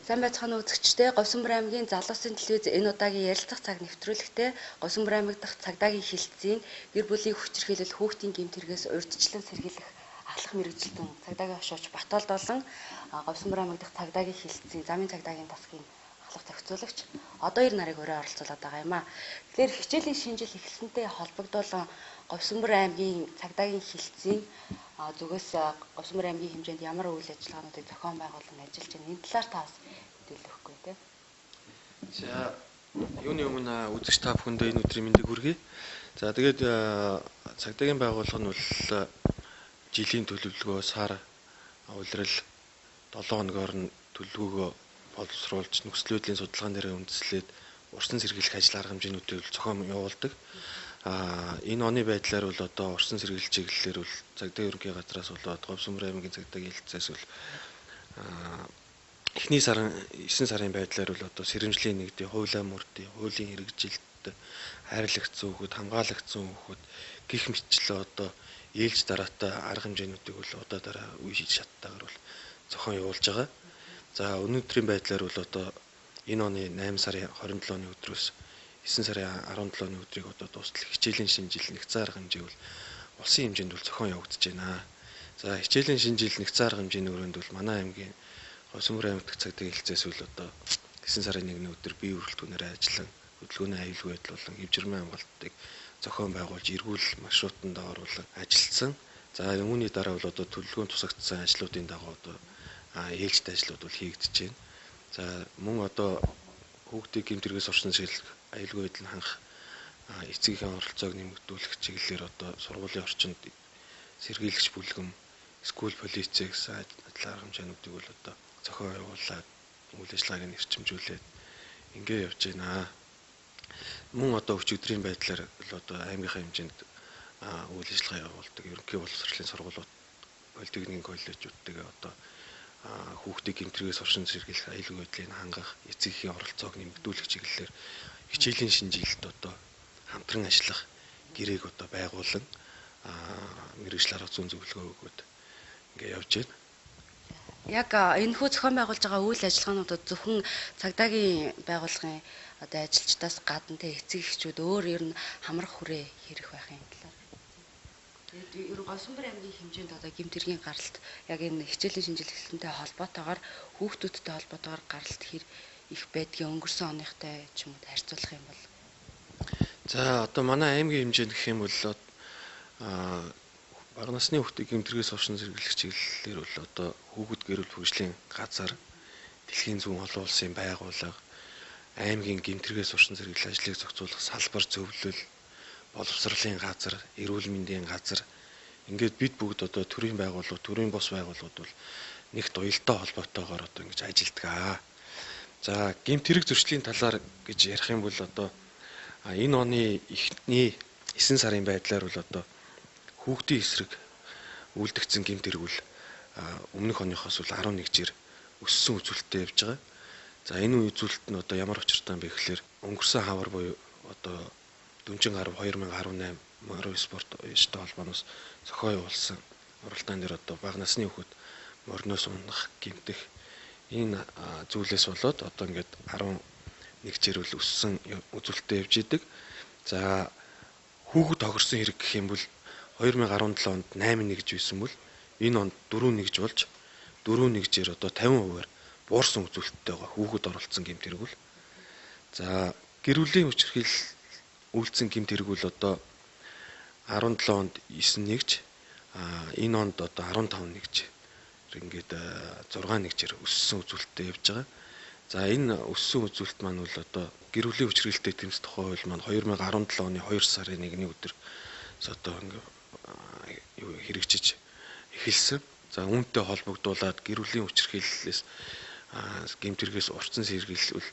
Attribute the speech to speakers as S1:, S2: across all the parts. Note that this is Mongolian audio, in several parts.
S1: Сайн байцгаана уу үзэгчдээ. Говьсөнбөр аймгийн Залуусын телевиз энэ удаагийн ярилцах цаг нэвтрүүлэгтээ Говьсөнбөр аймаг дахь цагдаагийн хилцээний гэр бүлийн хүчирхийлэл хүүхдийн гэмт хэрэгээс урьдчилан сэргийлэх ахлах мэргэжилтэн цагдаагийн хошууч Батолд болон Говьсөнбөр аймаг дахь цагдаагийн хилцээний замын цагдаагийн тасгийн ахлах зохицуулагч одоо 2 нарыг өрөө оролцуулаад байгаа юм а. Тэгэхээр хичээлийн шинэ жил эхэлсэнтэй холбогдуулан Говьсөнбөр аймгийн цагдаагийн хилцээний зүгээс Говьсөнбөр аймгийн хэмжээнд ямар үйл ажиллагаануудыг зохион байгуулан ажиллаж байна. Энэ талаар та бас хэлэхгүй тий.
S2: За юуны өмнө үзэгч та бүхэндээ энэ өдрийн мэндийг хүргэе. За тэгээд цагдаагийн байгууллага нь бол жилийн төлөвлөгөө, сар улирал 7 хоногоор нь төлөвлөгөөгөө боловсруулж нөхцөл байдлын судалгаан дээр үндэслээд урьдчилан сэргийлэх ажил арга хэмжээнүүдийг зохион явуулдаг. Энэ оны байдлаар бол одоо урьдчилан сэргийлэх чиглэлээр бол цагдаагийн ерөнхий газраас болоод Говьсөнбөр аймгийн цагдаагийн хилцээс бол эхний сарын 9 сарын байдлаар бол одоо сэрэмжлийн нэгдийн хуулиа мөрдийн хуулийн хэрэгжилт хайрлагдсан хүүхэд, хамгаалагдсан хүүхэд гих мэтчлээ одоо ээлж дараатай арга хэмжээнүүдийг бол одоо дараа үе шаттайгаар бол зохион явуулж байгаа. За өнөөдрийн байдлаар бол одоо энэ оны 8 сарын 27-ны өдрөөс 9 сарын 17-ны өдрийг одоо дуустал хичээлийн шинэ жил нэгдсэн арга хэмжээ бол улсын хэмжээнд бол зохион явагдаж байна. За хичээлийн шинэ жил нэгдсэн арга хэмжээний өрөөнд бол манай аймгийн Говьсөнбөр аймаг дахь цагдаагийн хилцээс бол одоо 9 сарын 1-ний өдөр бие бүрэлдэхүүнээр ажиллан хөдөлгөөний аюулгүй байдал болон хэвжирмийн амгалтыг зохион байгуулж эргүүл маршрутанд оруулан ажилласан. За үүний дараа бол одоо төлөвлөгөөнд тусагдсан ажлуудын дагуу одоо ээлжид ажлууд бол хийгдэж байна. За мөн одоо хүүхдийн гэмт хэрэгээс орсон сэргийлэх аюулгүй байдлыг хангах эцгийн оролцоог нэмэгдүүлэх чиглэлээр одоо сургуулийн орчинд сэргийлэгч бүлгэм, скул полицей гэсэн ажил арга хэмжээнүүдийг бол одоо зохион явуулаад үйл ажиллагааг нэрчимжүүлээд ингэ явж байна. Мөн одоо өчигдрийн байдлаар бол одоо аймгийнхаа хэмжээнд үйл ажиллагаа явуулдаг ерөнхий боловсролын сургуулиуд, политехникийн коллежүүдтэйгээ одоо хүүхдийн гэмт хэрэгээс оршин сэргийлэх аюулгүй байдлыг хангах эцгийн оролцоог нэмэгдүүлэх чиглэлээр хичээлийн шинэ жилд одоо хамтран ажиллах гэрээг одоо байгуулан мэргэжил арга зүйн зөвлөгөө өгөөд ингэ явж байна.
S1: Яг энэ хүү зохион байгуулж байгаа үйл ажиллагаануудад зөвхөн цагдаагийн байгууллагын одоо ажилчдаас гадна эцэг эхчүүд өөр ер нь хамрах хүрээ хэрэг байх юм талаар. Тэгээд ер нь Говьсөнбөр аймгийн хэмжээнд одоо гэмт хэргийн гаралт яг энэ хичээлийн шинжил эхлэлтэй холбоотойгоор хүүхдүүдтэй холбоотойгоор гаралт хэр их байдгийг өнгөрсөн оныхтай ч юм уу харьцуулах юм бол.
S2: За одоо манай аймгийн хэмжээнд гэх юм бол бага насны хүүхдийн гэмт хэрэгээс оршин сэргийлэх чиглэлээр бол одоо хүүхэд гэрэл хөгжлийн газар, дэлхийн зүүн олон улсын байгууллага, аймгийн гэмт хэрэгээс оршин сэргийлэх ажлыг зохицуулах салбар зөвлөл, боловсролын газар, эрүүл мэндийн газар ингээд бид бүгд одоо төрийн байгууллага, төрийн бос байгууллагууд бол нэгт уялдаа холбоотойгоор одоо ингэж ажилладаг. За гэмт хэрэг зөрчлийн талаар гэж ярих юм бол одоо энэ оны эхний 9 сарын байдлаар бол одоо хүүхдийн эсрэг үлдэгдсэн гэмт хэрэг бол өмнөх оныхоос бол 11 жир өссөн үзүүлэлттэй явж байгаа. За энэ үзүүлэлт нь одоо ямар учиртай юм бэ гэхээр өнгөрсөн хавар буюу одоо Дүнжин гарав 2018 морин спорт иштэй холбооноос зохион явуулсан уралдаан дээр одоо бага насны хүүхэд мориноос унах, гэмтэх энэ зүйлээс болоод одоо ингээд 11 жир үл өссөн үзүүлэлттэй явж идэг. За хүүхэд тохирсон хэрэг гэх юм бол 2017 онд 8 нэгж байсан бол энэ онд 4 нэгж болж 4 нэгжээр одоо 50%-аар буурсан үзүүлэлттэй байгаа хүүхэд оролцсон гэмт хэрэг бол. За гэр бүлийн хүчирхийлэл үйлдсэн гэмт хэрэг бол одоо 17 онд 9 нэгж, энэ онд одоо 15 нэгж ингээд 6 нэгжээр өссөн үзүүлэлттэй явж байгаа. За энэ өссөн үзүүлэлт маань бол одоо гэр бүлийн хүчирхийлэлтэй тэмцэх тухай хууль маань 2017 оны 2 сарын 1-ний өдөр одоо хэрэгжиж эхэлсэн. За үүнтэй холбогдуулаад гэр бүлийн хүчирхийллээс гэмт хэрэгээс урьдчилан сэргийлэл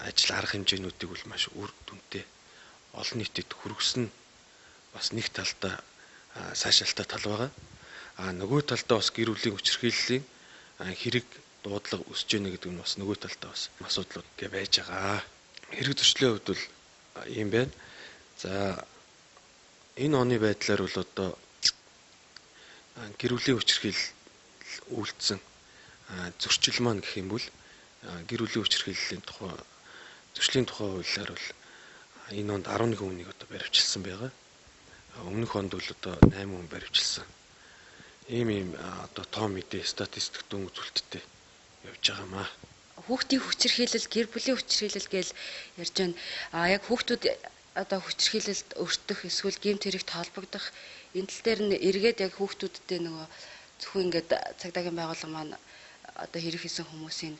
S2: ажил арга хэмжээнүүдийг бол маш үр дүнтэй олон нийтэд хүргэсэн бас нэг талдаа сайшаалтай тал байгаа. Нөгөө талдаа бас гэр бүлийн хүчирхийллийн хэрэг дуудлага өсөж ийнэ гэдэг нь бас нөгөө талдаа бас асуудлууд байж байгаа. Хэрэг зөрчлийн хувьд бол ийм байна. За энэ оны байдлаар бол одоо гэр бүлийн хүчирхийлэл үйлдсэн зөрчил маань гэх юм бол гэр бүлийн хүчирхийллийн тухай зөрчлийн тухай хуулиар бол энэ онд 11 хүнийг одоо баривчилсан байгаа. Өмнөх онд бол одоо 8 хүн баривчилсан. Ийм одоо тоо мэдээ статистик дүн үзүүлэлттэй явж байгаамаа.
S1: Хүүхдийн хүчирхийлэл, гэр бүлийн хүчирхийлэл гэж ярьж байна. Яг хүүхдүүд одоо хүчирхийлэлд өртөх эсвэл гэмт хэрэгт холбогдох энэ тал дээр нь эргээд яг хүүхдүүдтэй нөгөө зөвхөн ингээд цагдаагийн байгууллага маань одоо хэрэг хийсэн хүмүүсийн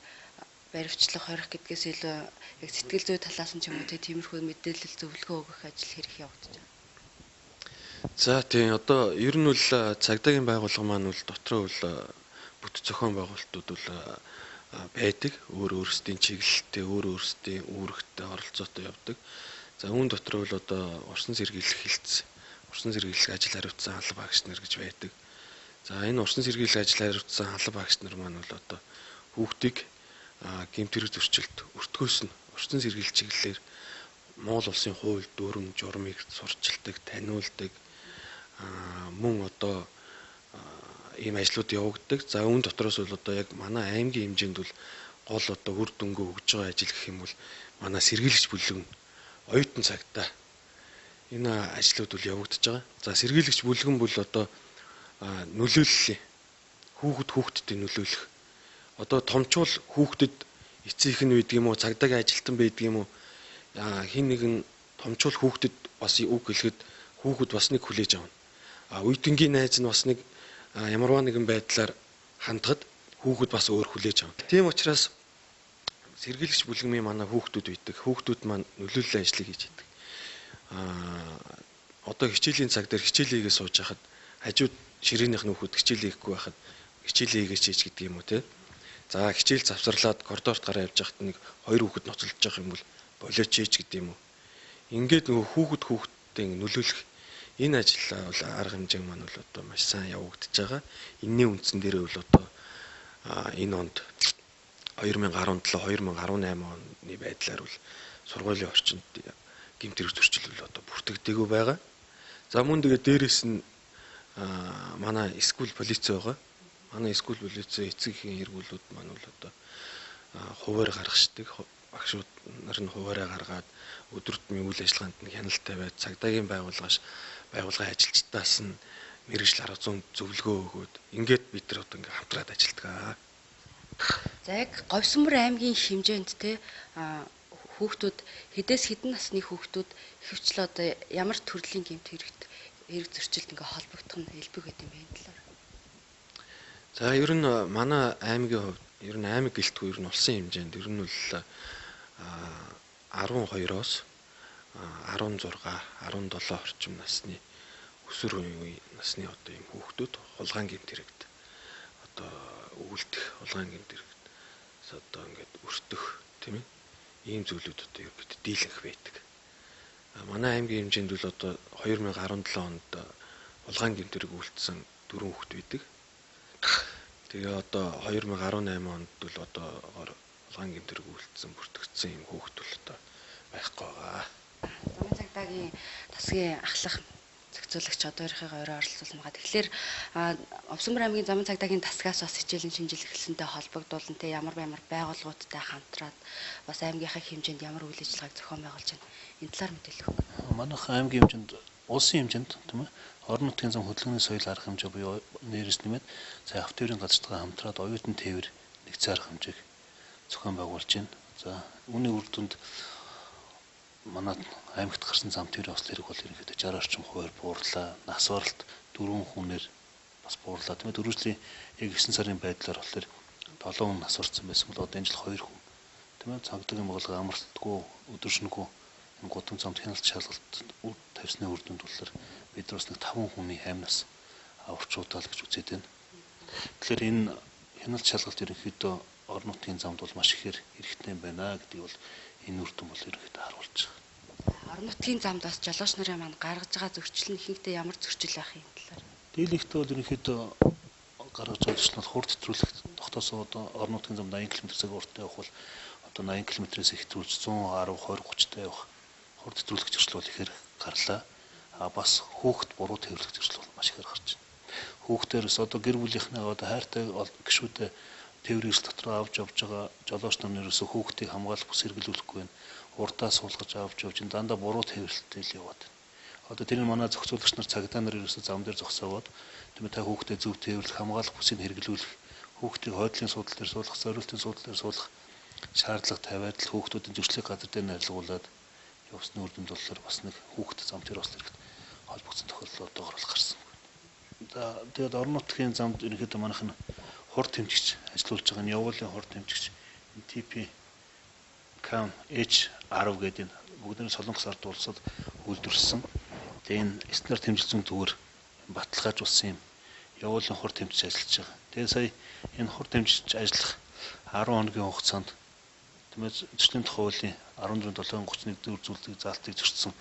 S1: баривчлах, хорих гэдгээс илүү яг сэтгэл зүй талаас нь ч юм уу тиймэрхүү мэдээлэл зөвлөгөө өгөх ажил хэрэг явагдаж байна.
S2: За тийм одоо ер нь бол цагдаагийн байгууллага маань бол дотроо бол бүт зохион байгуулалтууд бол байдаг. Өөр өөрсдийн чиглэлтэй, өөр өөрсдийн үүрэгтэй оролцоотой явдаг. За үүн дотор бол одоо орсон сэргийлэх хилцээ, орсон сэргийлэх ажил хариуцсан алба багш нар гэж байдаг. За энэ орсон сэргийлэх ажил хариуцсан алба багш нар маань бол одоо хүүхдийг гэмт хэрэг зөрчилд өртгөөс нь орсон сэргийлэх чиглэлээр Монгол улсын хууль, дүрм, журмыг сурчилдаг, таниулдаг мөн одоо ийм ажлууд явагддаг. За үүн дотроос бол одоо яг манай аймгийн хэмжээнд бол гол одоо үр дүнгээ өгж байгаа ажил гэх юм бол манай сэргийлэгч бүлэг нь оюутан цагтаа энэ ажлууд бол явагдаж байгаа. За сэргийлэгч бүлгэн бол одоо нөлөөллийн хүүхдтэй нөлөөлөх. Одоо томчууд хүүхдэд эцэг нь байдаг юм уу, цагдаагийн ажилтан байдаг юм уу? Хин нэгэн томчууд хүүхдэд бас үг хэлэхэд хүүхэд бас нэг хүлээж авна. Үеийнгийн найз нь бас нэг ямарваа нэгэн байдлаар хандгад хүүхэд бас өөр хүлээж авна. Тийм учраас сэргийлэгч бүлгэмийн манай хүүхдүүд байдаг. Хүүхдүүд маань нөлөөллийн ажлыг хийж байдаг. Одоо хичээлийн цаг дээр хичээлийгээ сууж хахад хажууд ширээнийх нь хүүхэд хичээлээ хийхгүй байхад хичээлээ хийж гэдэг юм уу те. За хичээл завсарлаад коридорт гараа явж байхад нэг хоёр хүүхэд ноцолж байгаа юм бол болооч хийж гэдэг юм уу. Ингээд нөгөө хүүхдтэй нөлөөлөх энэ ажил бол арга хэмжээ маань бол одоо маш сайн явагдаж байгаа. Энэний үндсэн дээр бол одоо энэ онд 2017-2018 оны байдлаар бол сургуулийн орчинд гэмт хэрэг зөрчил бол одоо бүртгэдэггүй байгаа. За мөн тэгээ дээрэс нь манай скул полиц байгаа. Манай скул полиц эцгийн хэрэглүүд маань бол одоо хуваар гаргашдаг. Багшууд нар нь хуваараа гаргаад өдөртмийн үйл ажиллагаанд нь хяналт тавиад цагдаагийн байгууллагын ажилчдаас нь мэргэжил арга зүйн зөвлөгөө өгөөд ингээд бид нар одоо ингээд хамтраад ажилладаг.
S1: За яг Говьсөнбөр аймгийн хэмжээнд те хүүхдүүд хэдээс хэдэн насны хүүхдүүд ихэвчлэн одоо ямар төрлийн гэмт хэрэг зөрчилд ингээ холбогдох нь элбэг гэдэг юм байна талаар.
S2: За ер нь манай аймгийн хувьд ер нь аймаг гэлтгүй ер нь улсын хэмжээнд ер нь бол 12-оос 16, 17 орчим насны өсвөр үеийн насны одоо ийм хүүхдүүд хулгайн гэмт хэрэгт одоо өвөлдөх, хулгайн гэмт хэрэгт одоо ингээд өртөх тийм ээ ийм зүйлүүд одоо ерөөд дийлэнх байдаг. Манай аймгийн хэмжээнд бол одоо 2017 онд хулгайн гэмт хэрэг үйлдсэн 4 хүүхэд байдаг. Тэгээ одоо 2018 онд бол одоо хулгайн гэмт хэрэг үйлдсэн бүртгэгдсэн юм хүүхэд бол одоо байхгүй байгаа.
S1: Замын цагдаагийн тасгийн ахлах зохицуулагч одоорийнхыг орой оролцуулсан байгаа. Тэгэхээр Говьсөнбөр аймгийн замын цагдаагийн тасгаас бас хичээлийн шинжил эхэлсэнтэй холбогдуулан те ямар байгууллагуудтай хамтраад бас аймгийнхаа хэмжээнд ямар үйл ажиллагааг зохион байгуулж байна. Энэ талаар мэдээлэл өгөх.
S3: Манайх аймгийн хэмжээнд улсын хэмжээнд тийм ээ орон нутгийн зам хөдөлгөөний соёл арга хэмжээ буюу нэрээс нэмээд цай авто тээврийн газартаа хамтраад оюутан тээвэр нэгцэн арга хэмжээг зохион байгуулж байна. За үүний үр дүнд манай аймагт гарсан зам тээврийн осол хэрэг бол ерөнхийдөө 60 орчим хувиар буурлаа. Нас баралт 4 хүнээр бас буурлаа. Тийм ээ дөрвөлжлийн яг 9 сарын байдлаар болохоор 7 хүн нас барсан байсан бол одоо энэ жил 2 хүн. Тийм ээ цагдаагийн байгууллага амралтгүй өдөржингүү энэ гудам замд хяналт шалгалт үр тавьсны үр дүнд болохоор бид нар бас нэг 5 хүний амнаас аварчуудаа л гэж үзээд байна. Тэгэхээр энэ хяналт шалгалт ерөнхийдөө орон нутгийн замд бол маш ихээр хэрэгтэй юм байна гэдгийг бол энэ үр дүн бол ерөнхийдөө харуулж байгаа.
S1: Орон нутгийн замд бас жолооч нарын маань гаргаж байгаа зөрчил нь ихэнхдээ ямар зөрчил байх юм талаар.
S3: Дийлэнхтэй бол ерөнхийдөө гаргаж байгаа зөрчил нь хур тэтрүүлэх тогтоосон одоо орон нутгийн замд 80 км/цаг уртаа явах бол одоо 80 км-ээс их тэтрүүлж 110, 20, 30-тай явах хур тэтрүүлэх зөрчил бол ихээр гарлаа. Бас хүүхэд буруу тээвэрлэх зөрчил бол маш ихээр гарч байна. Хүүхдээрс одоо гэр бүлийнхнээ одоо хайртай гишүүдэд тээврийг дотроо авч явж байгаа жолооч нар нэрээс хүүхдийг хамгаалах бус хэрэглүүлэхгүй байна. Уртаа суулгаж авч явж дандаа буруу тээвэрлэлтэй л яваад байна. Одоо тэр манай зохицуулагч нар цагдаа нар ерөөсөө зам дээр зогсоовод та хүүхдэд зөв тээвэрлэх хамгаалах бүсийг хэрэглүүлэх хүүхдийг хойдлын суудлын дээр суулгах, зориултын суудлын дээр суулгах шаардлага тавиад л хүүхдүүдийн зөрчлийг газар дээр найрлуулад явсны үр дүнд болохоор бас нэг хүүхдэд зам дээр бас хэрэгт холбогдсон тохиолдол одоогор бол гарсан. Тэгээд орон нутгийн замд ерөнхийдөө манайх нь хур тэмцэгч ажиллаулж байгаа нь явуулын хур тэмцэгч TP Cam H10 гэдэг энэ бүгдний Солонгос ард улсад үйлдвэрлэсэн. Тэгээд энэ стандарт тэмцэл зүүн зүгээр баталгаажуулсан юм явуулын хур тэмцэж ажиллаж байгаа. Тэгээд сая энэ хур тэмцэж ажиллах 10 хоногийн хугацаанд зөрчлийн тухай хуулийн 14/7/31 зүйлийг заалтыг зөрчсөн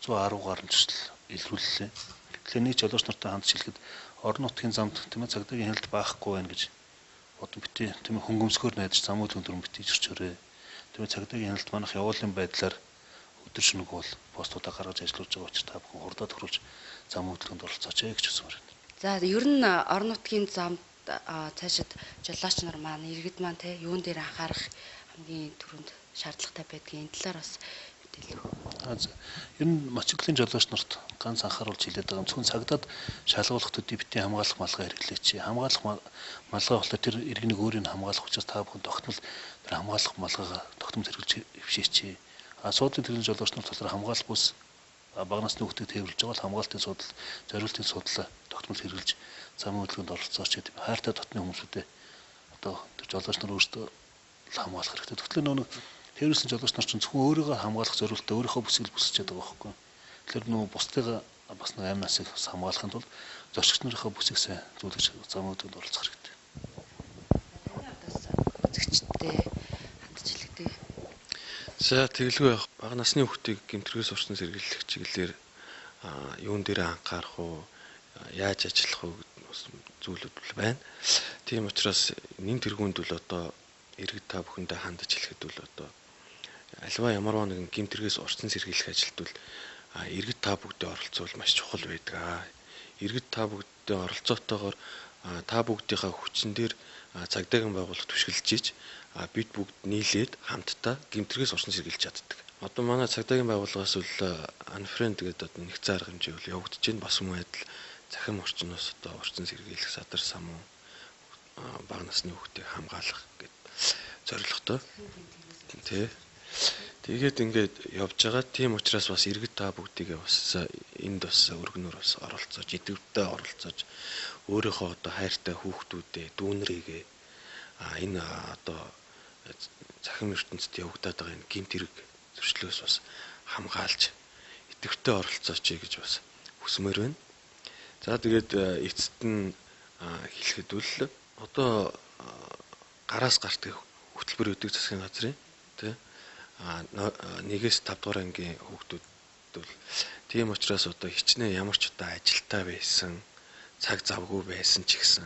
S3: 110 гаруй зөрчил илрүүллээ. Тэгэхээр нэг жолооч нартай хандж хэлэхэд орон нутгийн замд цагдаагийн хяналт баахгүй байна гэж бодон битээ хөнгөмсгөр найдаж зам үйлдвэрлэлийн дүрм битээ зөрчөөрэй. Цагдаагийн хяналт манайх явуулын байдлаар өдөр шөнөг бол постуудаа гаргаж ажиллаж байгаа учраас та бүхэн хурдаа тохируулж зам үйлдвэрлэлд оролцооч гэж хүсмээр байна.
S1: За ер нь орон нутгийн замд цаашид жолооч нар маань иргэд маань те юун дээр анхаарах хамгийн түрүүнд шаардлагатай байдгийг энэ талаар бас мэдээлэл өгөө.
S3: Ер нь мотоциклын жолооч нарт ганц анхааруулж хэлээд байгаа юм. Зөвхөн цагдаад шалгуулах төдий битээ хамгаалах малгай хэрэглээч. Хамгаалах малгай болохоор тэр иргэнийг өөрийг хамгаалах учраас та бүхэн тогтмол тэр хамгаалах малгайгаа тогтмол хэрэглэж хөвшөөч. Суудлын тэргийн жолооч нар болохоор хамгаалах бус бага насны хүүхдийг тээвэрлж байгаа бол хамгаалтын судал, зориултын судлаа тогтмол хэрэглэж зам үйлдвэрлэлд оролцооч гэдэг хайртай дотны хүмүүсүүдэд одоо тэр жолооч нар өөрсдөө хамгаалах хэрэгтэй. Тэгэхээр нөгөө тээвэрлсэн жолооч нар чинь зөвхөн өөрийгөө хамгаалах зорилттой өөрийнхөө бүсийг бүсэж байгаа байхгүй. Тэгэхээр нөгөө бусдыгаа бас нэг амь насыг хамгаалахын тулд зорчигч нарынхаа бүсийг сайн зөвлөж зам үйлдвэрлэлд оролцох хэрэгтэй.
S1: Үзэгчтэй хандж хэлдэг.
S2: За тэгэлгүй бага насны хүүхдийг гэмтргээс орсон сэргийлэх чиглэлээр юун дээр анхаарах уу, яаж ажиллах уу гэдэг зүйлүүд бол байна. Тийм учраас нэн тэргуунд бол одоо иргэд та бүхэндээ хандаж хэлэхэд бол одоо альва ямар нэгэн гэмтргээс орсон сэргийлэх ажилд бол иргэд та бүгдээ оролцвол маш чухал байдаг. Иргэд та бүгдээ оролцоотойгоор та бүгдийнхээ хүчин дээр цагдаагийн байгууллага түшгэлж ийж бид бүгд нийлээд хамтдаа гэмтргээс орсон сэргийлж чаддаг. Одоо манай цагдаагийн байгууллагаас бол Unfriend гэдэг одоо нэг цаар хэмжээ бол явагдаж байна. Бас мөн адил захим орчноос одоо орчин сэргийлэх садар самуу бага насны хүүхдийг хамгаалах гэдэг зорилготой. Тэгээд ингээд явж байгаа. Тийм учраас бас иргэд та бүгдийгээ бас энд бас өргөнөөр бас оролцоож, идэвхтэй оролцоож өөрийнхөө одоо хайртай хүүхдүүдээ, дүүнрийгээ энэ одоо захим ертөнцид явагдаад байгаа энэ гэмт хэрэг зөрчлөөс бас хамгаалж идэвхтэй оролцооч гэж бас хүсмээр байна. За тэгээд эцэст нь хэлэхэд бол одоо гараас гарт хөтөлбөр өгдөг засгийн газрын тий 1-5 дугаар ангийн хүүхдүүд бол тийм учраас одоо хичнээн ямар ч удаа ажилтаа байсан, цаг завгүй байсан ч гэсэн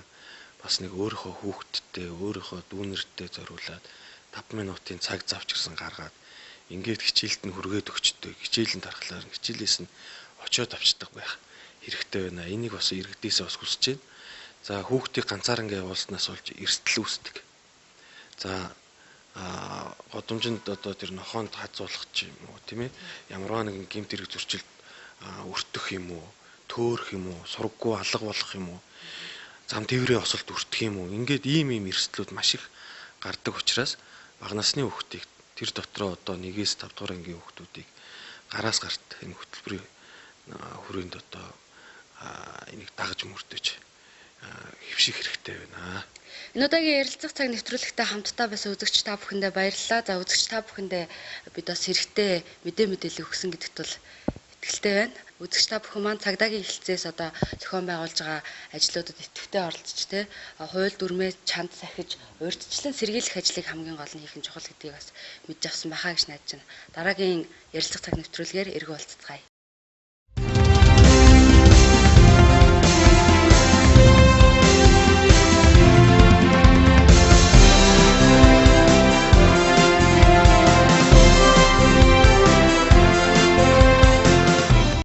S2: бас нэг өөрийнхөө хүүхдтэй, өөрийнхөө дүүнэртэй зориулаад 5 минутын цаг завч гэсэн гаргаад ингээд хичээлд нь хүргээд өгчдөг. Хичээлийн дархлаар хичээлээс нь очиод авчдаг байх хэрэгтэй байна. Энийг бас иргэдээсээ бас хүсэж байна. За хүүхдийг ганцаарнгээ явуулснаас болж эрсдэл үүсдэг. За годомжинд одоо тэр нохоонд хазуулах ч юм уу тийм ээ ямар нэгэн гэмт хэрэг зөрчилд өртөх юм уу, төөрөх юм уу, сургаггүй алга болох юм уу, зам тээврийн осолд өртөх юм уу, ингээд ийм эрсдлүүд маш их гардаг учраас бага насны хүүхдийг тэр дотроо одоо 1-5 дугаар ангийн хүүхдүүдийг гараас гарт энэ хөтөлбөрийн хүрээнд одоо энийг дагаж мөрдөж хэвших хэрэгтэй байна.
S1: Энэ удаагийн ярилцах цаг нэвтрүүлэгтээ хамтдаа байсан үзэгч та бүхэндээ баярлалаа. За үзэгч та бүхэндээ бид бас хэрэгтэй мэдээлэл өгсөн гэдэгт бол итгэлтэй байна. Үзэгч та бүхэн маань цагдаагийн хэлцээс одоо зохион байгуулж байгаа ажлуудад идэвхтэй оролцож тэ хууль дүрмээ чанд сахиж урьдчилан сэргийлэх ажлыг хамгийн гол нь хийх нь чухал гэдгийг бас мэдж авсан байхаа гэж найдаж байна. Дараагийн ярилцах цаг нэвтрүүлгээр эргэн уулзцгаая.